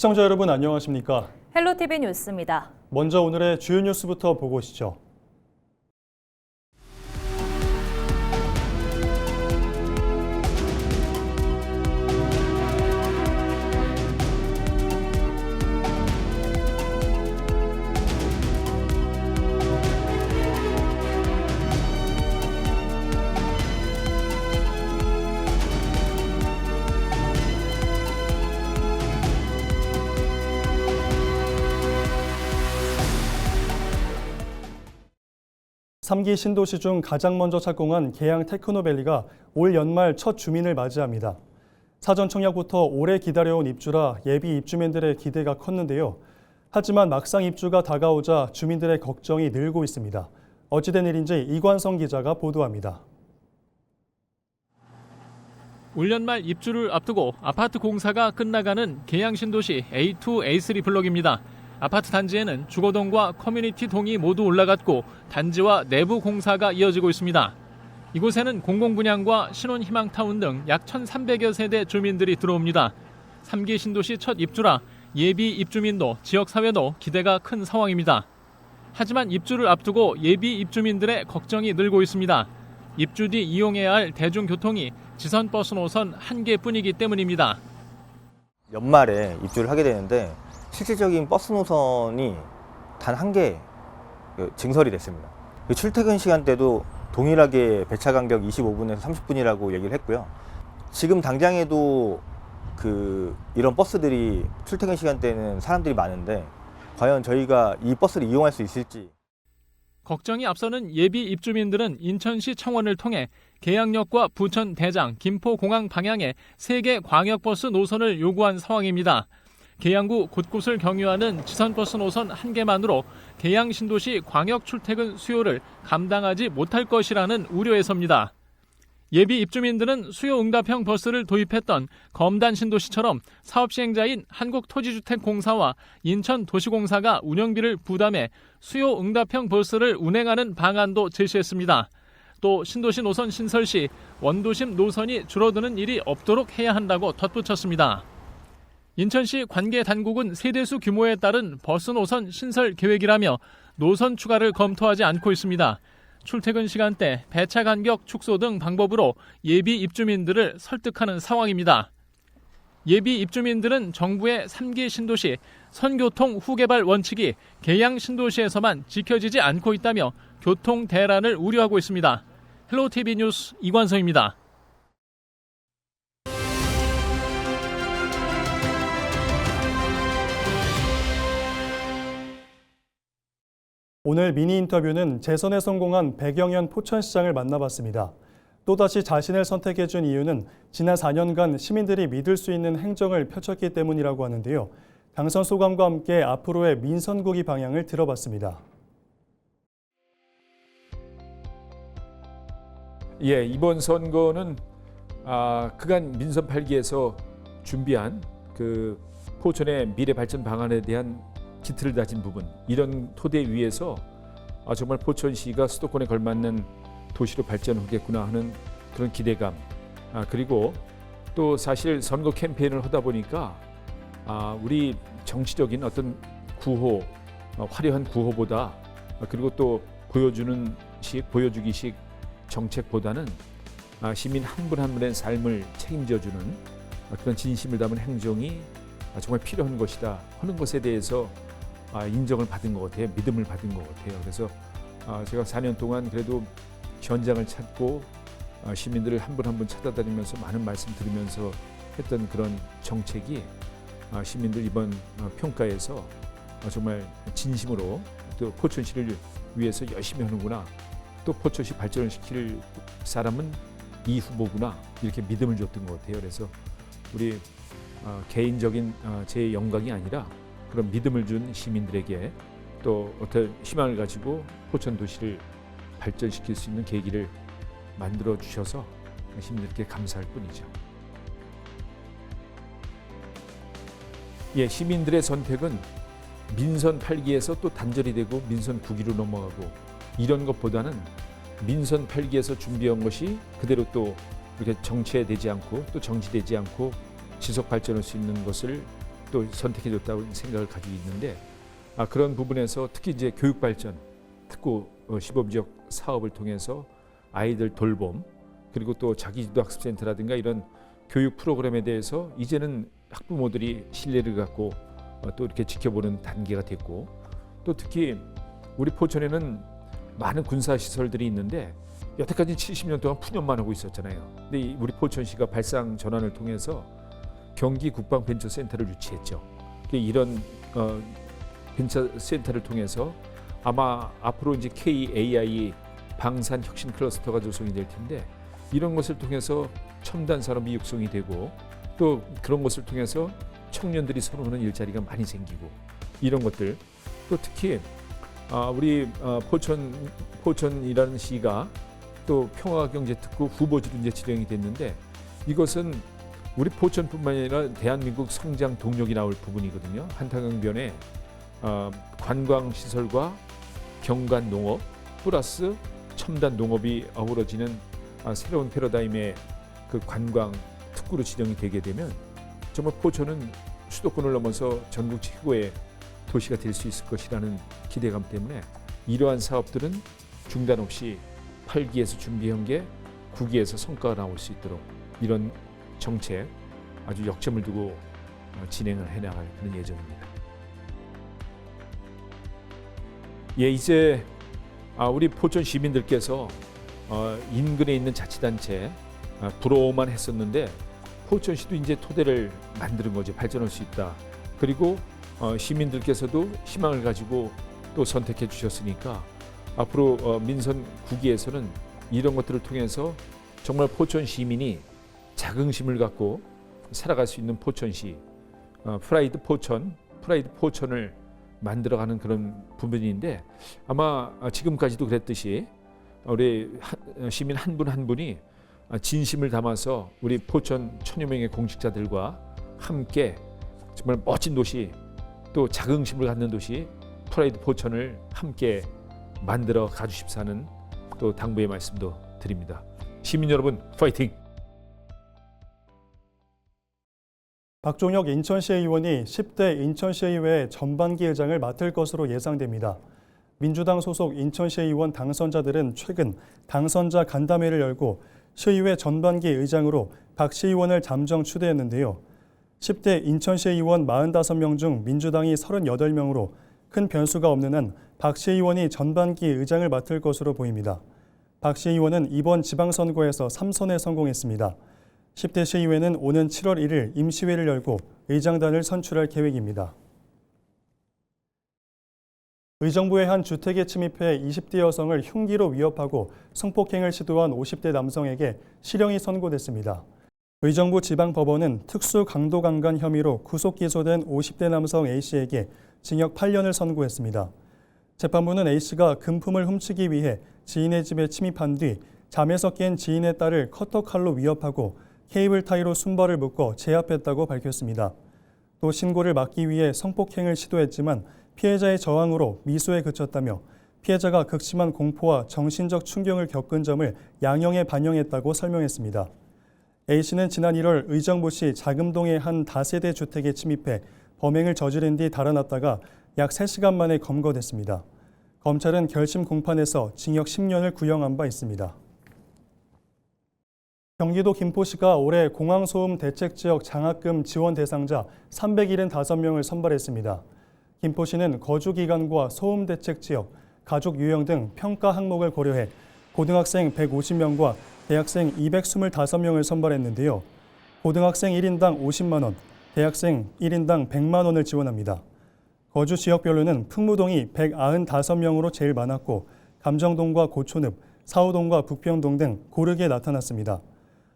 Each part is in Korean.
시청자 여러분 안녕하십니까? 헬로티비 뉴스입니다. 먼저 오늘의 주요 뉴스부터 보고 오시죠. 삼기 신도시 중 가장 먼저 착공한 계양 테크노밸리가 올 연말 첫 주민을 맞이합니다. 사전 청약부터 오래 기다려온 입주라 예비 입주민들의 기대가 컸는데요. 하지만 막상 입주가 다가오자 주민들의 걱정이 늘고 있습니다. 어찌된 일인지 이관성 기자가 보도합니다. 올 연말 입주를 앞두고 아파트 공사가 끝나가는 계양 신도시 A2, A3 블록입니다. 아파트 단지에는 주거동과 커뮤니티 동이 모두 올라갔고 단지와 내부 공사가 이어지고 있습니다. 이곳에는 공공분양과 신혼희망타운 등 약 1,300여 세대 주민들이 들어옵니다. 3기 신도시 첫 입주라 예비 입주민도 지역사회도 기대가 큰 상황입니다. 하지만 입주를 앞두고 예비 입주민들의 걱정이 늘고 있습니다. 입주 뒤 이용해야 할 대중교통이 지선버스 노선 1개뿐이기 때문입니다. 연말에 입주를 하게 되는데 실질적인 버스 노선이 단 1개 증설이 됐습니다. 출퇴근 시간대도 동일하게 배차 간격 25분에서 30분이라고 얘기를 했고요. 지금 당장에도 이런 버스들이 출퇴근 시간대에는 사람들이 많은데 과연 저희가 이 버스를 이용할 수 있을지. 걱정이 앞서는 예비 입주민들은 인천시 청원을 통해 계양역과 부천 대장, 김포 공항 방향의 3개 광역버스 노선을 요구한 상황입니다. 계양구 곳곳을 경유하는 지선버스 노선 1개만으로 계양 신도시 광역 출퇴근 수요를 감당하지 못할 것이라는 우려에서입니다. 예비 입주민들은 수요 응답형 버스를 도입했던 검단 신도시처럼 사업 시행자인 한국토지주택공사와 인천도시공사가 운영비를 부담해 수요 응답형 버스를 운행하는 방안도 제시했습니다. 또 신도시 노선 신설 시 원도심 노선이 줄어드는 일이 없도록 해야 한다고 덧붙였습니다. 인천시 관계 당국은 세대수 규모에 따른 버스 노선 신설 계획이라며 노선 추가를 검토하지 않고 있습니다. 출퇴근 시간대, 배차 간격 축소 등 방법으로 예비 입주민들을 설득하는 상황입니다. 예비 입주민들은 정부의 3기 신도시 선교통 후개발 원칙이 계양 신도시에서만 지켜지지 않고 있다며 교통 대란을 우려하고 있습니다. 헬로티비 뉴스 이관성입니다. 오늘 미니 인터뷰는 재선에 성공한 백영현 포천시장을 만나봤습니다. 또다시 자신을 선택해준 이유는 지난 4년간 시민들이 믿을 수 있는 행정을 펼쳤기 때문이라고 하는데요. 당선 소감과 함께 앞으로의 민선구기 방향을 들어봤습니다. 예, 이번 선거는 그간 민선 8기에서 준비한 포천의 미래 발전 방안에 대한 기틀을 다진 부분, 이런 토대 위에서 정말 포천시가 수도권에 걸맞는 도시로 발전하겠구나 하는 그런 기대감, 그리고 또 사실 선거 캠페인을 하다 보니까 우리 정치적인 어떤 구호, 화려한 구호보다, 그리고 또 보여주기식 정책보다는 시민 한 분 한 분의 삶을 책임져주는 그런 진심을 담은 행정이 정말 필요한 것이다 하는 것에 대해서 인정을 받은 것 같아요. 믿음을 받은 것 같아요. 그래서 제가 4년 동안 그래도 현장을 찾고 시민들을 한 분 한 분 찾아다니면서 많은 말씀 들으면서 했던 그런 정책이 시민들 이번 평가에서 정말 진심으로 또 포천시를 위해서 열심히 하는구나, 또 포천시 발전을 시킬 사람은 이 후보구나, 이렇게 믿음을 줬던 것 같아요. 그래서 우리 개인적인 제 영광이 아니라 그런 믿음을 준 시민들에게 또 어떤 희망을 가지고 포천 도시를 발전시킬 수 있는 계기를 만들어 주셔서 시민들께 감사할 뿐이죠. 예, 시민들의 선택은 민선 8기에서 또 단절이 되고 민선 9기로 넘어가고 이런 것보다는 민선 8기에서 준비한 것이 그대로 또 이렇게 정체되지 않고 또 정지되지 않고 지속 발전할 수 있는 것을 또 선택해줬다고 생각을 가지고 있는데 그런 부분에서 특히 이제 교육 발전, 특구 시범지역 사업을 통해서 아이들 돌봄 그리고 또 자기주도 학습센터라든가 이런 교육 프로그램에 대해서 이제는 학부모들이 신뢰를 갖고 또 이렇게 지켜보는 단계가 됐고 또 특히 우리 포천에는 많은 군사 시설들이 있는데 여태까지 70년 동안 푸념만 하고 있었잖아요. 근데 우리 포천시가 발상 전환을 통해서 경기 국방벤처센터를 유치했죠. 이런 벤처센터를 통해서 아마 앞으로 이제 KAI 방산 혁신 클러스터가 조성이 될 텐데 이런 것을 통해서 첨단 산업이 육성이 되고 또 그런 것을 통해서 청년들이 선호하는 일자리가 많이 생기고 이런 것들 또 특히 우리 포천이라는 시가 또 평화경제특구 후보지로 이제 지정이 됐는데 이것은 우리 포천뿐만 아니라 대한민국 성장 동력이 나올 부분이거든요. 한탄강변에 관광시설과 경관 농업 플러스 첨단 농업이 어우러지는 새로운 패러다임의 그 관광 특구로 지정이 되게 되면 정말 포천은 수도권을 넘어서 전국 최고의 도시가 될 수 있을 것이라는 기대감 때문에 이러한 사업들은 중단 없이 8기에서 준비한 게 9기에서 성과가 나올 수 있도록 이런 정책 아주 역점을 두고 진행을 해나갈 그런 예정입니다. 예, 이제 우리 포천 시민들께서 인근에 있는 자치단체 부러워만 했었는데 포천시도 이제 토대를 만드는 거죠. 발전할 수 있다. 그리고 시민들께서도 희망을 가지고 또 선택해 주셨으니까 앞으로 민선 9기에서는 이런 것들을 통해서 정말 포천 시민이 자긍심을 갖고 살아갈 수 있는 포천시, 프라이드 포천을 만들어가는 그런 부분인데 아마 지금까지도 그랬듯이 우리 시민 한 분 한 분이 진심을 담아서 우리 포천 천여 명의 공직자들과 함께 정말 멋진 도시 또 자긍심을 갖는 도시 프라이드 포천을 함께 만들어 가주십사는 또 당부의 말씀도 드립니다. 시민 여러분 파이팅! 박종혁 인천시의원이 10대 인천시의회 전반기 의장을 맡을 것으로 예상됩니다. 민주당 소속 인천시의원 당선자들은 최근 당선자 간담회를 열고 시의회 전반기 의장으로 박 시의원을 잠정 추대했는데요. 10대 인천시의원 45명 중 민주당이 38명으로 큰 변수가 없는 한 박 시의원이 전반기 의장을 맡을 것으로 보입니다. 박 시의원은 이번 지방선거에서 3선에 성공했습니다. 10대 시의회는 오는 7월 1일 임시회를 열고 의장단을 선출할 계획입니다. 의정부의 한 주택에 침입해 20대 여성을 흉기로 위협하고 성폭행을 시도한 50대 남성에게 실형이 선고됐습니다. 의정부 지방법원은 특수 강도 강간 혐의로 구속 기소된 50대 남성 A씨에게 징역 8년을 선고했습니다. 재판부는 A씨가 금품을 훔치기 위해 지인의 집에 침입한 뒤 잠에서 깬 지인의 딸을 커터칼로 위협하고 케이블 타이로 순발을 묶어 제압했다고 밝혔습니다. 또 신고를 막기 위해 성폭행을 시도했지만 피해자의 저항으로 미수에 그쳤다며 피해자가 극심한 공포와 정신적 충격을 겪은 점을 양형에 반영했다고 설명했습니다. A씨는 지난 1월 의정부시 자금동의 한 다세대 주택에 침입해 범행을 저지른 뒤 달아났다가 약 3시간 만에 검거됐습니다. 검찰은 결심 공판에서 징역 10년을 구형한 바 있습니다. 경기도 김포시가 올해 공항소음 대책지역 장학금 지원 대상자 375명을 선발했습니다. 김포시는 거주기간과 소음 대책지역, 가족 유형 등 평가 항목을 고려해 고등학생 150명과 대학생 225명을 선발했는데요. 고등학생 1인당 50만 원, 대학생 1인당 100만 원을 지원합니다. 거주 지역별로는 풍무동이 195명으로 제일 많았고 감정동과 고촌읍, 사우동과 북평동 등 고르게 나타났습니다.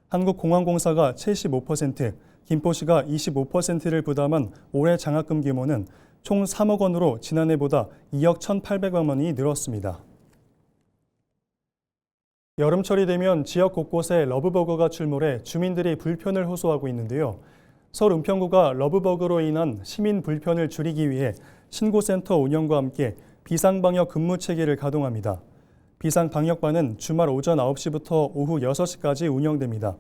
한국공항공사가 75%, 김포시가 25%를 부담한 올해 장학금 규모는 총 3억 원으로 지난해보다 2억 1,800만 원이 늘었습니다. 여름철이 되면 지역 곳곳에 러브버거가 출몰해 주민들이 불편을 호소하고 있는데요. 서울 은평구가 러브버거로 인한 시민 불편을 줄이기 위해 신고센터 운영과 함께 비상방역 근무 체계를 가동합니다. 비상방역반은 주말 오전 9시부터 오후 6시까지 운영됩니다.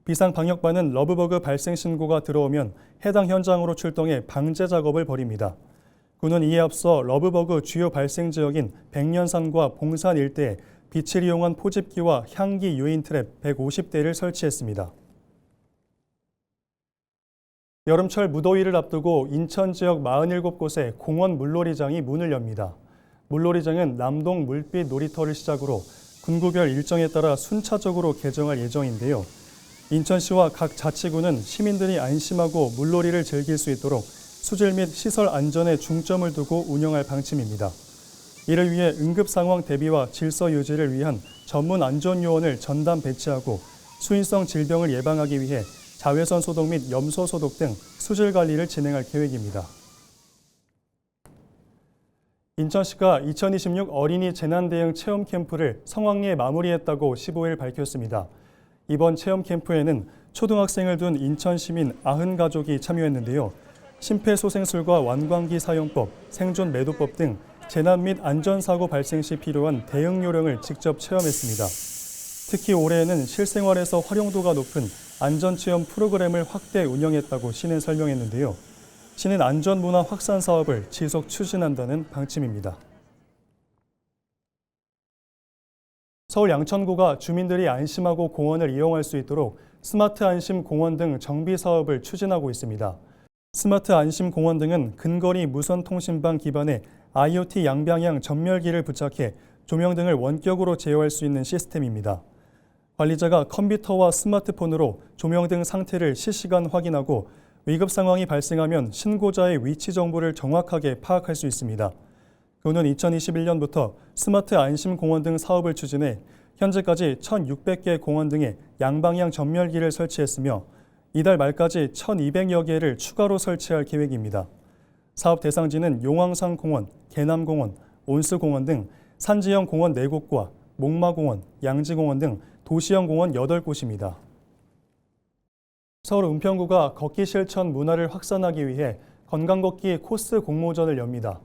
비상방역반은 러브버그 발생 신고가 들어오면 해당 현장으로 출동해 방제 작업을 벌입니다. 군은 이에 앞서 러브버그 주요 발생 지역인 백년산과 봉산 일대에 빛을 이용한 포집기와 향기 유인 트랩 150대를 설치했습니다. 여름철 무더위를 앞두고 인천 지역 47곳의 공원 물놀이장이 문을 엽니다. 물놀이장은 남동 물빛 놀이터를 시작으로 군구별 일정에 따라 순차적으로 개정할 예정인데요. 인천시와 각 자치구는 시민들이 안심하고 물놀이를 즐길 수 있도록 수질 및 시설 안전에 중점을 두고 운영할 방침입니다. 이를 위해 응급 상황 대비와 질서 유지를 위한 전문 안전요원을 전담 배치하고 수인성 질병을 예방하기 위해 자외선 소독 및 염소 소독 등 수질 관리를 진행할 계획입니다. 인천시가 2026 어린이 재난대응 체험 캠프를 성황리에 마무리했다고 15일 밝혔습니다. 이번 체험 캠프에는 초등학생을 둔 인천 시민 90가족이 참여했는데요. 심폐소생술과 완광기 사용법, 생존 매도법 등 재난 및 안전사고 발생 시 필요한 대응 요령을 직접 체험했습니다. 특히 올해에는 실생활에서 활용도가 높은 안전체험 프로그램을 확대 운영했다고 시는 설명했는데요. 시는 안전문화 확산 사업을 지속 추진한다는 방침입니다. 서울 양천구가 주민들이 안심하고 공원을 이용할 수 있도록 스마트 안심 공원 등 정비 사업을 추진하고 있습니다. 스마트 안심 공원 등은 근거리 무선 통신망 기반의 IoT 양방향 전멸기를 부착해 조명 등을 원격으로 제어할 수 있는 시스템입니다. 관리자가 컴퓨터와 스마트폰으로 조명 등 상태를 실시간 확인하고 위급 상황이 발생하면 신고자의 위치 정보를 정확하게 파악할 수 있습니다. 군은 2021년부터 스마트 안심 공원 등 사업을 추진해 현재까지 1,600개 공원 등에 양방향 전멸기를 설치했으며 이달 말까지 1,200여 개를 추가로 설치할 계획입니다. 사업 대상지는 용왕산 공원, 계남공원, 온수공원 등 산지형 공원 4곳과 목마공원, 양지공원 등 도시형 공원 8곳입니다. 서울 은평구가 걷기 실천 문화를 확산하기 위해 건강걷기 코스 공모전을 엽니다.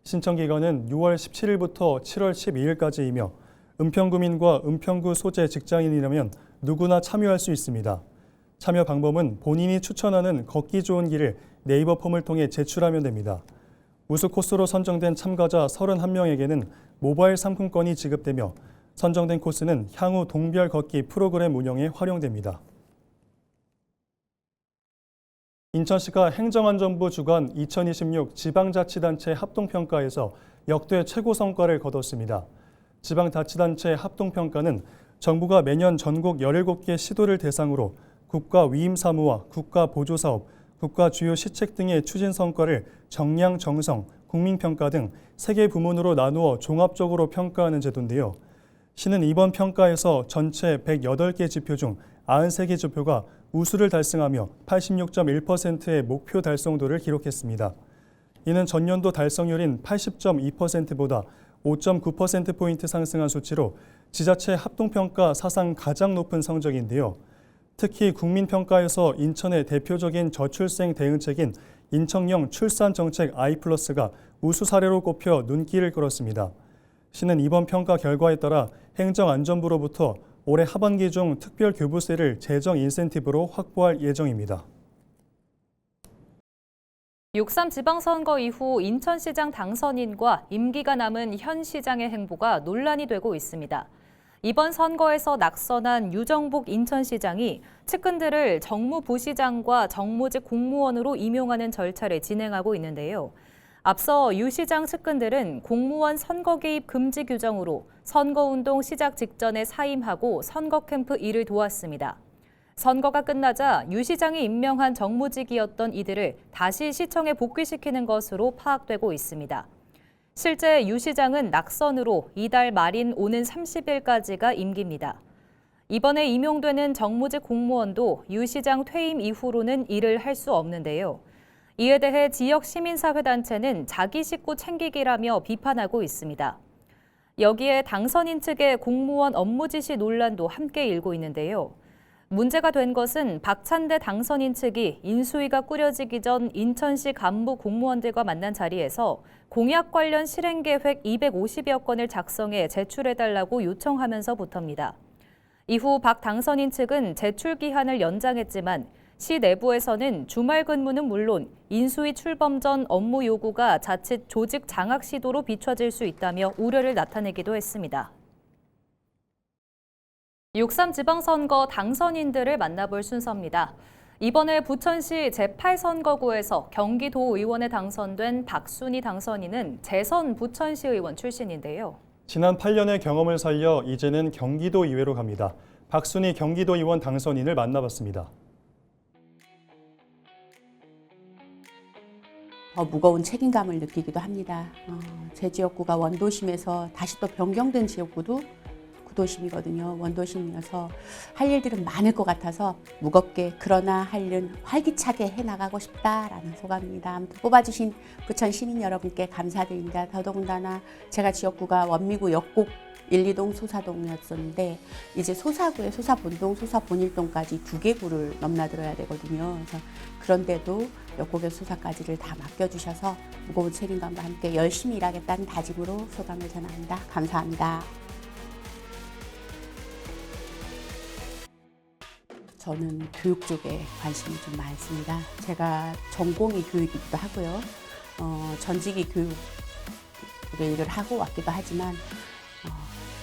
신청 기간은 6월 17일부터 7월 12일까지이며 은평구민과 은평구 소재 직장인이라면 누구나 참여할 수 있습니다. 참여 방법은 본인이 추천하는 걷기 좋은 길을 네이버 폼을 통해 제출하면 됩니다. 우수 코스로 선정된 참가자 31명에게는 모바일 상품권이 지급되며 선정된 코스는 향후 동별 걷기 프로그램 운영에 활용됩니다. 인천시가 행정안전부 주관 2026 지방자치단체 합동평가에서 역대 최고 성과를 거뒀습니다. 지방자치단체 합동평가는 정부가 매년 전국 17개 시도를 대상으로 국가 위임 사무와 국가 보조사업, 국가 주요 시책 등의 추진 성과를 정량, 정성, 국민평가 등 3개 부문으로 나누어 종합적으로 평가하는 제도인데요. 시는 이번 평가에서 전체 108개 지표 중 93개 지표가 우수를 달성하며 86.1%의 목표 달성도를 기록했습니다. 이는 전년도 달성률인 80.2%보다 5.9%포인트 상승한 수치로 지자체 합동평가 사상 가장 높은 성적인데요. 특히 국민평가에서 인천의 대표적인 저출생 대응책인 인천형 출산정책 I+가 우수 사례로 꼽혀 눈길을 끌었습니다. 시는 이번 평가 결과에 따라 행정안전부로부터 올해 하반기 중 특별 교부세를 재정 인센티브로 확보할 예정입니다. 6.3 지방선거 이후 인천시장 당선인과 임기가 남은 현 시장의 행보가 논란이 되고 있습니다. 이번 선거에서 낙선한 유정복 인천시장이 측근들을 정무부시장과 정무직 공무원으로 임용하는 절차를 진행하고 있는데요. 앞서 유 시장 측근들은 공무원 선거 개입 금지 규정으로 선거운동 시작 직전에 사임하고 선거 캠프 일을 도왔습니다. 선거가 끝나자 유 시장이 임명한 정무직이었던 이들을 다시 시청에 복귀시키는 것으로 파악되고 있습니다. 실제 유 시장은 낙선으로 이달 말인 오는 30일까지가 임기입니다. 이번에 임용되는 정무직 공무원도 유 시장 퇴임 이후로는 일을 할 수 없는데요. 이에 대해 지역 시민사회단체는 자기 식구 챙기기라며 비판하고 있습니다. 여기에 당선인 측의 공무원 업무 지시 논란도 함께 일고 있는데요. 문제가 된 것은 박찬대 당선인 측이 인수위가 꾸려지기 전 인천시 간부 공무원들과 만난 자리에서 공약 관련 실행계획 250여 건을 작성해 제출해달라고 요청하면서부터입니다. 이후 박 당선인 측은 제출 기한을 연장했지만 시 내부에서는 주말 근무는 물론 인수위 출범 전 업무 요구가 자칫 조직 장악 시도로 비춰질 수 있다며 우려를 나타내기도 했습니다. 6.3 지방선거 당선인들을 만나볼 순서입니다. 이번에 부천시 제8선거구에서 경기도 의원에 당선된 박순희 당선인은 재선 부천시 의원 출신인데요. 지난 8년의 경험을 살려 이제는 경기도 의회로 갑니다. 박순희 경기도 의원 당선인을 만나봤습니다. 더 무거운 책임감을 느끼기도 합니다. 제 지역구가 원도심에서 다시 또 변경된 지역구도 구도심이거든요. 원도심이어서 할 일들은 많을 것 같아서 무겁게 그러나 할 일은 활기차게 해나가고 싶다라는 소감입니다. 아무튼 뽑아주신 부천 시민 여러분께 감사드립니다. 더더군다나 제가 지역구가 원미구 역곡 1, 2동 소사동이었었는데 이제 소사구에 소사본동, 소사본일동까지 2개 구를 넘나들어야 되거든요. 그래서 그런데도 역곡의 소사까지를 다 맡겨주셔서 무거운 책임감과 함께 열심히 일하겠다는 다짐으로 소감을 전합니다. 감사합니다. 저는 교육 쪽에 관심이 좀 많습니다. 제가 전공이 교육이기도 하고요. 전직이 교육의 일을 하고 왔기도 하지만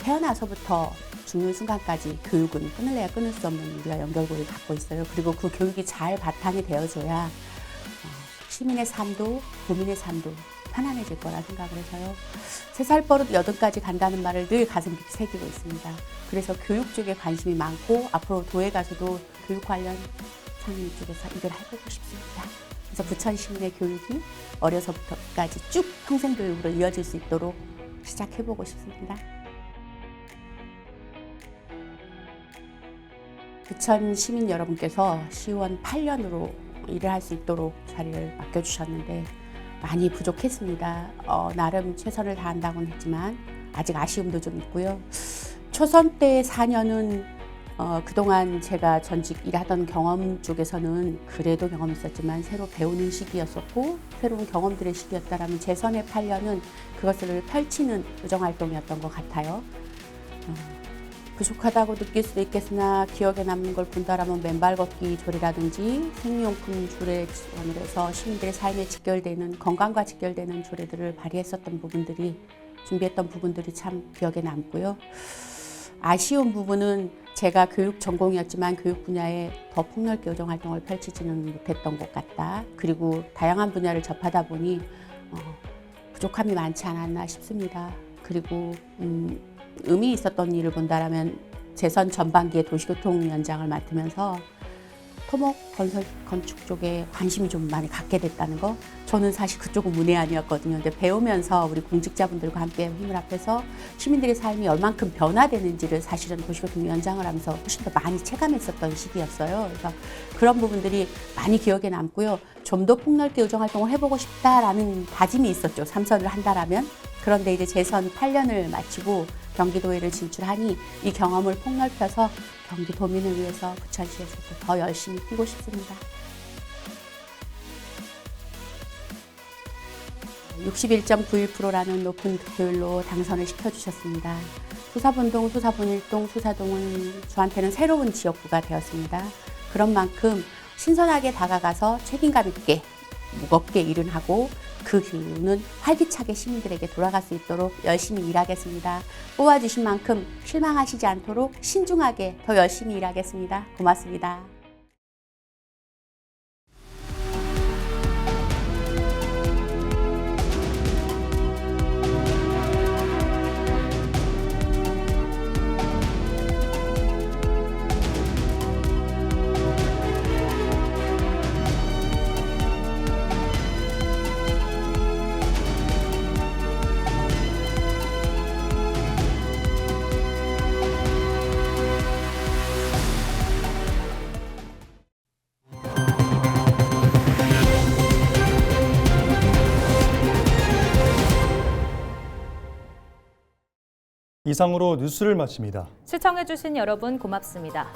태어나서부터 죽는 순간까지 교육은 끊을래야 끊을 수 없는 우리가 연결고리를 갖고 있어요. 그리고 그 교육이 잘 바탕이 되어줘야 시민의 삶도 도민의 삶도 편안해질 거라 생각을 해서요. 3살 버릇 8가지 간다는 말을 늘 가슴 깊이 새기고 있습니다. 그래서 교육 쪽에 관심이 많고 앞으로 도에 가서도 교육 관련 상임 쪽에서 일을 해보고 싶습니다. 그래서 부천 시민의 교육이 어려서부터까지 쭉 평생 교육으로 이어질 수 있도록 시작해보고 싶습니다. 부천 시민 여러분께서 시의원 8년으로 일을 할 수 있도록 자리를 맡겨주셨는데 많이 부족했습니다. 나름 최선을 다한다고는 했지만 아직 아쉬움도 좀 있고요. 초선 때 4년은 그동안 제가 전직 일하던 경험 쪽에서는 그래도 경험이 있었지만 새로 배우는 시기였었고 새로운 경험들의 시기였다라면 재선의 8년은 그것을 펼치는 의정활동이었던 것 같아요. 부족하다고 느낄 수도 있겠으나 기억에 남는 걸 본다라면 맨발 걷기 조례라든지 생리용품 조례 지원을 해서 시민들의 삶에 직결되는 건강과 직결되는 조례들을 발의했었던 부분들이 준비했던 부분들이 참 기억에 남고요. 아쉬운 부분은 제가 교육 전공이었지만 교육 분야에 더 폭넓게 의정활동을 펼치지는 못했던 것 같다. 그리고 다양한 분야를 접하다 보니 부족함이 많지 않았나 싶습니다. 그리고 의미 있었던 일을 본다라면 재선 전반기에 도시교통위원장을 맡으면서 토목 건설 건축 쪽에 관심이 좀 많이 갖게 됐다는 거. 저는 사실 그쪽은 문외한이었거든요. 근데 배우면서 우리 공직자분들과 함께 힘을 합해서 시민들의 삶이 얼만큼 변화되는지를 사실은 도시교통위원장을 하면서 훨씬 더 많이 체감했었던 시기였어요. 그래서 그런 부분들이 많이 기억에 남고요. 좀 더 폭넓게 의정활동을 해보고 싶다라는 다짐이 있었죠. 3선을 한다라면. 그런데 이제 재선 8년을 마치고 경기도의회를 진출하니 이 경험을 폭넓혀서 경기도민을 위해서 부천시에서도 더 열심히 뛰고 싶습니다. 61.91%라는 높은 득표율로 당선을 시켜주셨습니다. 소사본동, 소사본일동, 소사동은 저한테는 새로운 지역구가 되었습니다. 그런 만큼 신선하게 다가가서 책임감 있게 무겁게 일은 하고 그 기운은 활기차게 시민들에게 돌아갈 수 있도록 열심히 일하겠습니다. 뽑아주신 만큼 실망하시지 않도록 신중하게 더 열심히 일하겠습니다. 고맙습니다. 이상으로 뉴스를 마칩니다. 시청해주신 여러분 고맙습니다.